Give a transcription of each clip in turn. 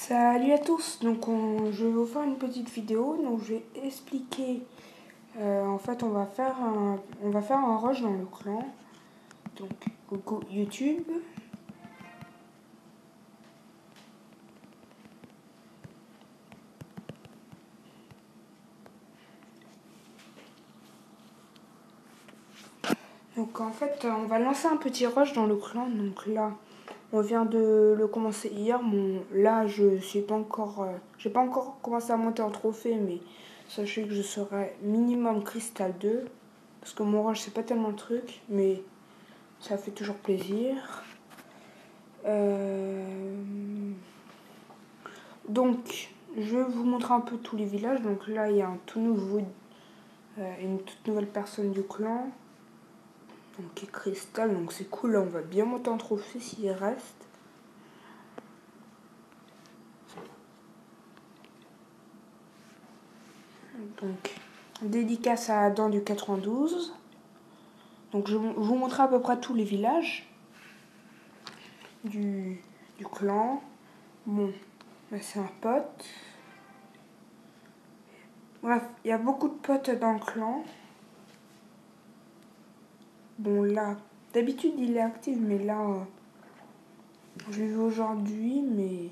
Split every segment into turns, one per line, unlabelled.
Salut à tous, je vais vous faire une petite vidéo, donc je vais expliquer, en fait on va faire un rush dans le clan, donc coucou YouTube. Donc en fait on va lancer un petit rush dans le clan, donc là on vient de le commencer hier, là je suis pas encore, j'ai pas encore commencé à monter en trophée, mais sachez que je serai minimum cristal 2, parce que mon rush c'est pas tellement le truc, mais ça fait toujours plaisir. Donc, je vais vous montrer un peu tous les villages. Donc là, il y a une toute nouvelle personne du clan, donc qui est Cristal. Donc c'est cool, là, on va bien monter en trophée s'il reste. Donc, dédicace à Adam du 92. Donc je vais vous montrer à peu près tous les villages du clan. Bon, là c'est un pote. Bref, il y a beaucoup de potes dans le clan. Bon là, d'habitude il est actif, mais là, je l'ai vu aujourd'hui, mais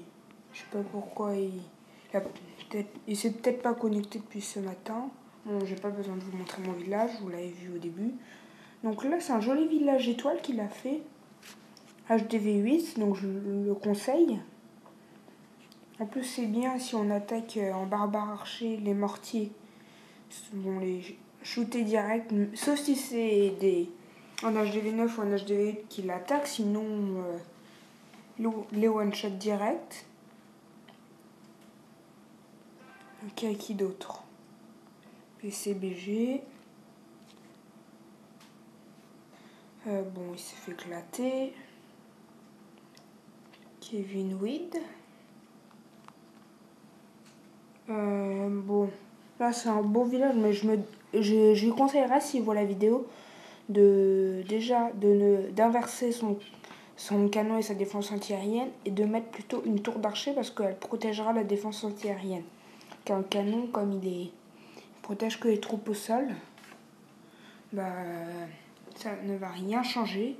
je sais pas pourquoi il s'est peut-être pas connecté depuis ce matin. Bon, j'ai pas besoin de vous montrer mon village, vous l'avez vu au début. Donc là, c'est un joli village étoile qu'il a fait. HDV8, donc je le conseille. En plus, c'est bien si on attaque en barbare archer les mortiers. Bon, les shooter direct, sauf si c'est en HDV9 ou en HDV8 qui l'attaquent, sinon les one-shot direct. Ok, qui d'autre? PCBG. Bon, il s'est fait éclater. Kevin Weed. Bon, là c'est un beau village, mais je lui conseillerais, s'il voit la vidéo, d'inverser son canon et sa défense antiaérienne et de mettre plutôt une tour d'archer parce qu'elle protégera la défense antiaérienne. Car un canon, comme il protège que les troupes au sol, bah ça ne va rien changer.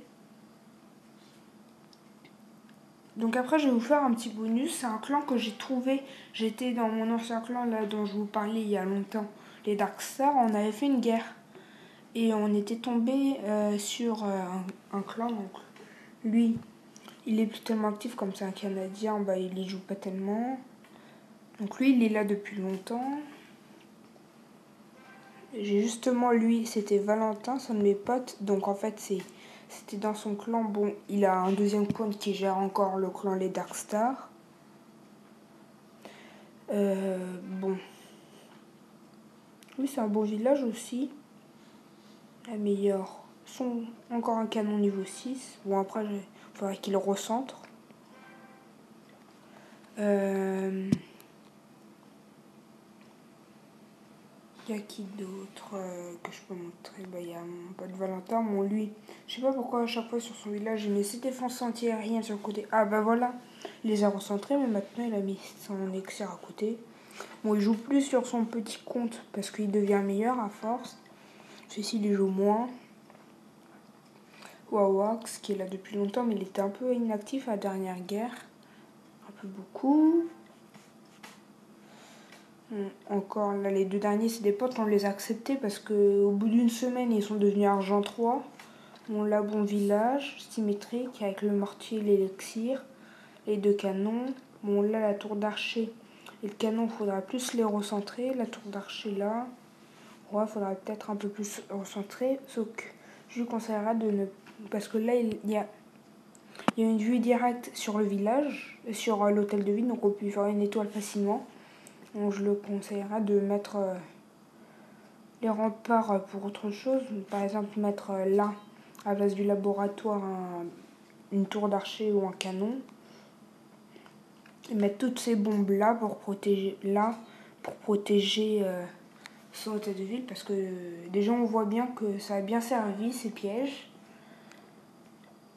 Donc après, je vais vous faire un petit bonus. C'est un clan que j'ai trouvé. J'étais dans mon ancien clan là dont je vous parlais il y a longtemps, les Darkstar. On avait fait une guerre et on était tombé sur un clan. Donc lui, il est plus tellement actif, comme c'est un Canadien, bah il y joue pas tellement. Donc lui, il est là depuis longtemps. J'ai justement lui, c'était Valentin, c'est un de mes potes. Donc en fait, c'était dans son clan. Bon, il a un deuxième compte qui gère encore le clan les Darkstar. Bon. Oui, c'est un beau village aussi. La meilleure. Encore un canon niveau 6. Bon, après, il faudrait qu'il recentre. Il y a qui d'autre que je peux montrer? Bah, il y a mon pote Valentin. Bon, lui, je sais pas pourquoi à chaque fois sur son village, il met ses défenses anti-aériennes sur le côté. Ah, bah voilà. Il les a recentrés, mais maintenant, il a mis son exer à côté. Bon, il joue plus sur son petit compte parce qu'il devient meilleur à force. Celui-ci, il joue moins. Wawax, qui est là depuis longtemps, mais il était un peu inactif à la dernière guerre. Un peu beaucoup. Encore, là, les deux derniers, c'est des potes, on les a acceptés parce qu'au bout d'une semaine, ils sont devenus argent 3. Bon, là, bon village, symétrique, avec le mortier et l'élixir, les deux canons. Bon, là, la tour d'archer et le canon, il faudra plus les recentrer. La tour d'archer, là, ouais, il faudra peut-être un peu plus recentrer. Sauf que je lui conseillerais de ne... Parce que là, il y a une vue directe sur le village, sur l'hôtel de ville, donc on peut faire une étoile facilement. Donc je le conseillerais de mettre les remparts pour autre chose. Par exemple, mettre là, à la place du laboratoire, une tour d'archer ou un canon. Et mettre toutes ces bombes là pour protéger son hôtel de ville. Parce que déjà, on voit bien que ça a bien servi, ces pièges.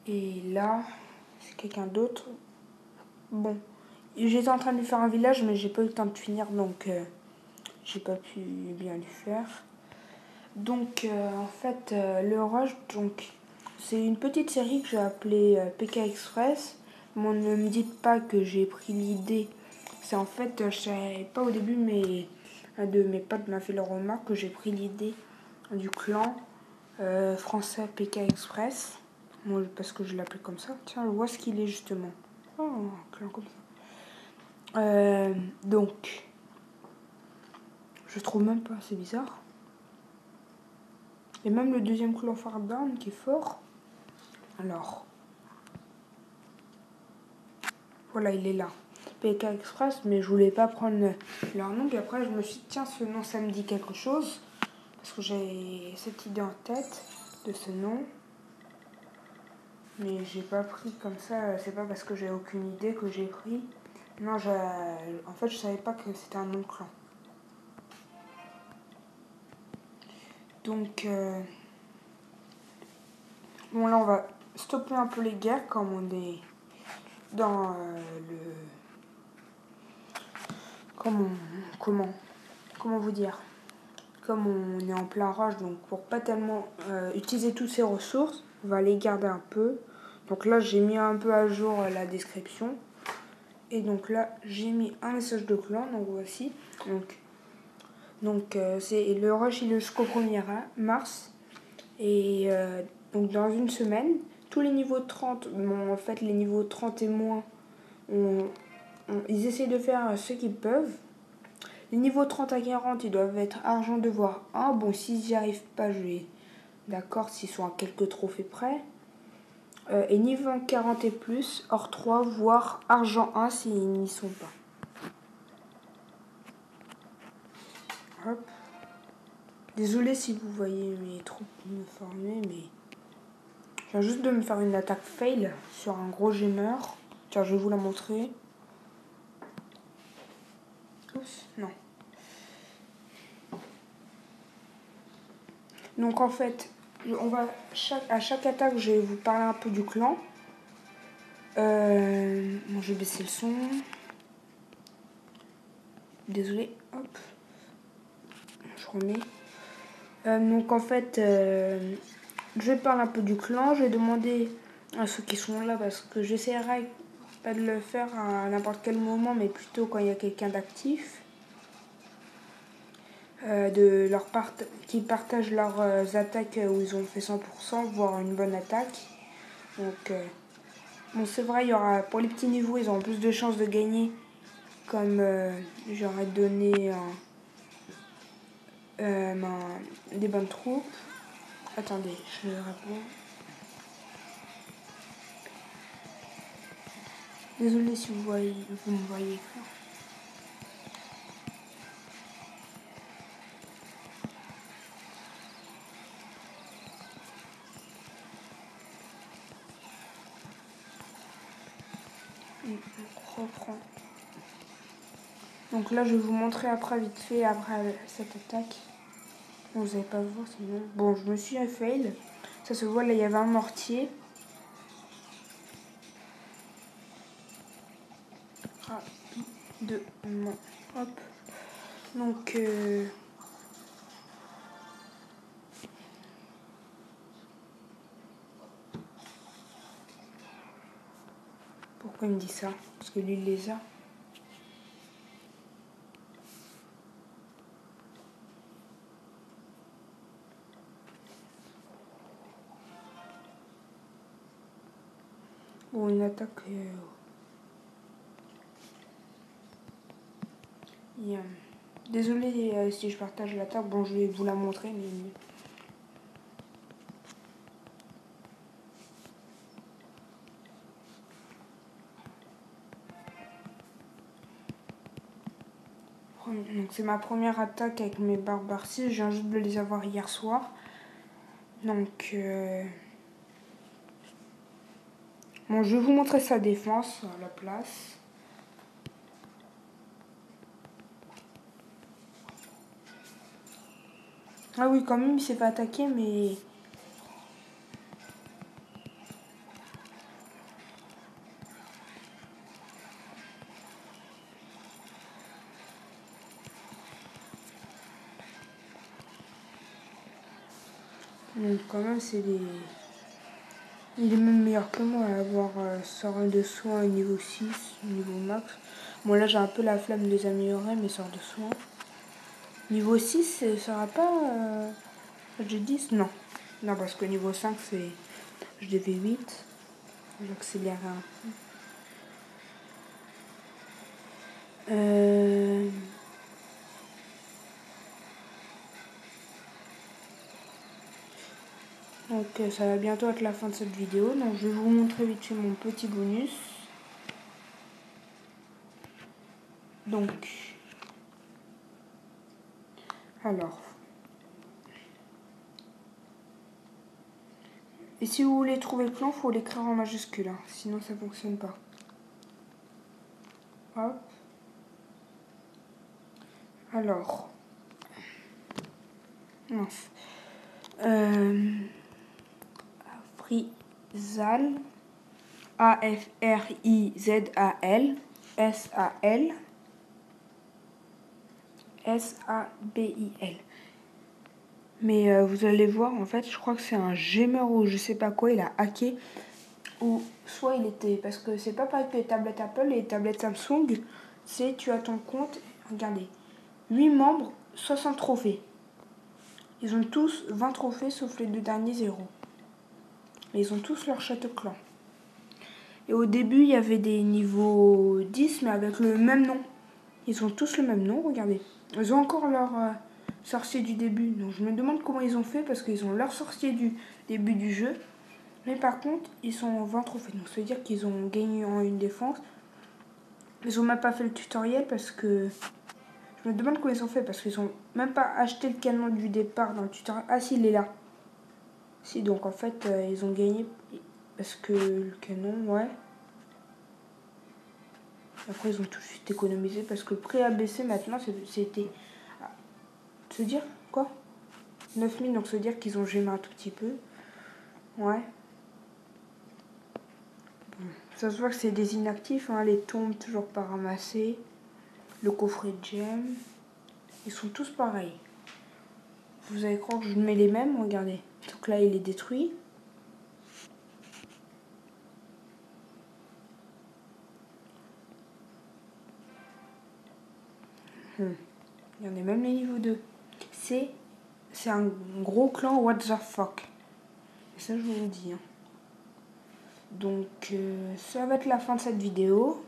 Et là, c'est quelqu'un d'autre. Bon, J'étais en train de lui faire un village, mais j'ai pas eu le temps de finir, donc j'ai pas pu bien lui faire. Donc en fait, le rush, donc c'est une petite série que j'ai appelée PK Express. Bon, ne me dites pas que j'ai pris l'idée. C'est en fait, je savais pas au début, mais un de mes potes m'a fait la remarque que j'ai pris l'idée du clan français PK Express. Moi, parce que je l'appelais comme ça. Tiens, je vois ce qu'il est justement. Oh, un clan comme ça. Donc, je trouve même pas, c'est bizarre. Et même le deuxième clan Fardown qui est fort. Alors, voilà, il est là. PK Express, mais je voulais pas prendre leur nom. Puis après, je me suis dit, tiens, ce nom, ça me dit quelque chose. Parce que j'ai cette idée en tête de ce nom. Mais j'ai pas pris comme ça. C'est pas parce que j'ai aucune idée que j'ai pris. Non, en fait, je savais pas que c'était un nom de clan. Donc, bon, là, on va stopper un peu les guerres comme on est dans le... Comment vous dire, comme on est en plein rush, donc pour pas tellement utiliser toutes ces ressources, on va les garder un peu. Donc là, j'ai mis un peu à jour la description. Et donc là, j'ai mis un message de clan, donc voici. Donc c'est le rush, il est jusqu'au 1er mars. Et donc dans une semaine, tous les niveaux de 30, bon, en fait les niveaux 30 et moins, ils essaient de faire ce qu'ils peuvent. Les niveaux 30 à 40, ils doivent être argent de voir 1. Bon, s'ils n'y arrivent pas, je vais d'accord s'ils sont à quelques trophées près. Et niveau 40 et plus, or 3, voire argent 1 s'ils n'y sont pas. Hop. Désolé si vous voyez mes troupes me former, mais je viens juste de me faire une attaque fail sur un gros gemeur. Tiens, je vais vous la montrer. Oups, non. Donc en fait, à chaque attaque, je vais vous parler un peu du clan. Bon, je vais baisser le son. Désolé, hop. Je remets. Donc en fait, je vais parler un peu du clan. Je vais demander à ceux qui sont là, parce que j'essaierai pas de le faire à n'importe quel moment, mais plutôt quand il y a quelqu'un d'actif. Qui partagent leurs attaques où ils ont fait 100%, voire une bonne attaque. Donc, bon, c'est vrai, il y aura, pour les petits niveaux, ils auront plus de chances de gagner. Comme j'aurais donné des bonnes troupes. Attendez, je réponds. Désolé si vous me voyez. On reprend. Donc là, je vais vous montrer après, vite fait, après cette attaque. Bon, vous n'allez pas voir, sinon. Bon, je me suis fail. Ça se voit, là, il y avait un mortier. Rapidement. Hop. Donc, pourquoi il me dit ça? Parce que lui, il les a. Bon, une attaque. Désolé si je partage l'attaque. Bon, je vais vous la montrer, mais. Donc c'est ma première attaque avec mes barbares 6. Je viens juste de les avoir hier soir. Donc bon, je vais vous montrer sa défense à la place. Ah oui, quand même, il s'est fait attaquer, mais... Donc quand même, c'est des... Il est même meilleur que moi à avoir sort de soin niveau 6, niveau max. Bon là j'ai un peu la flemme de les améliorer, mais sort de soin. Niveau 6, ça sera pas... J'ai 10 non. Non, parce que niveau 5, c'est... Je devais 8. J'accélère un peu. Donc ça va bientôt être la fin de cette vidéo. Donc je vais vous montrer vite fait mon petit bonus. Donc... Alors... Et si vous voulez trouver le plan, il faut l'écrire en majuscule. Hein, sinon ça ne fonctionne pas. Hop. Alors... Mince. Afrizal. A-F-R-I-Z-A-L. S-A-L. S-A-B-I-L. Mais vous allez voir, en fait, je crois que c'est un gamer ou je sais pas quoi, il a hacké. Ou soit il était... Parce que c'est pas pareil que les tablettes Apple, les tablettes Samsung, c'est tu as ton compte, regardez, 8 membres, 60 trophées. Ils ont tous 20 trophées sauf les 2 derniers 0. Mais ils ont tous leur château clan. Et au début, il y avait des niveaux 10, mais avec le même nom. Ils ont tous le même nom, regardez. Ils ont encore leur sorcier du début. Donc je me demande comment ils ont fait, parce qu'ils ont leur sorcier du début du jeu. Mais par contre, ils sont 20 trophées. Donc ça veut dire qu'ils ont gagné en une défense. Ils ont même pas fait le tutoriel, parce que... Je me demande comment ils ont fait, parce qu'ils ont même pas acheté le canon du départ dans le tutoriel. Ah si, il est là. Si, donc en fait, ils ont gagné, parce que le canon, ouais. Après, ils ont tout de suite économisé, parce que le prix a baissé maintenant, c'était... Se dire quoi 9000, donc se dire qu'ils ont gémé un tout petit peu. Ouais. Bon. Ça se voit que c'est des inactifs, hein, les tombes toujours pas ramassées. Le coffret de gemme. Ils sont tous pareils. Vous allez croire que je mets les mêmes, regardez. Donc là, il est détruit. Regardez, même les niveaux 2. C'est un gros clan what the fuck. Et ça, je vous le dis. Hein. Donc, ça va être la fin de cette vidéo.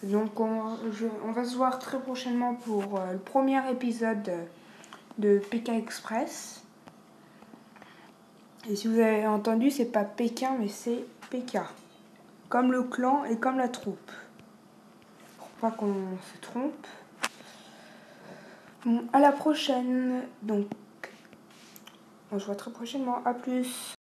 Donc, on va se voir très prochainement pour le premier épisode de PK Express. Et si vous avez entendu, c'est pas Pékin, mais c'est PK. Comme le clan et comme la troupe. Pour pas qu'on se trompe. Bon, à la prochaine. Donc, on se voit très prochainement. À plus.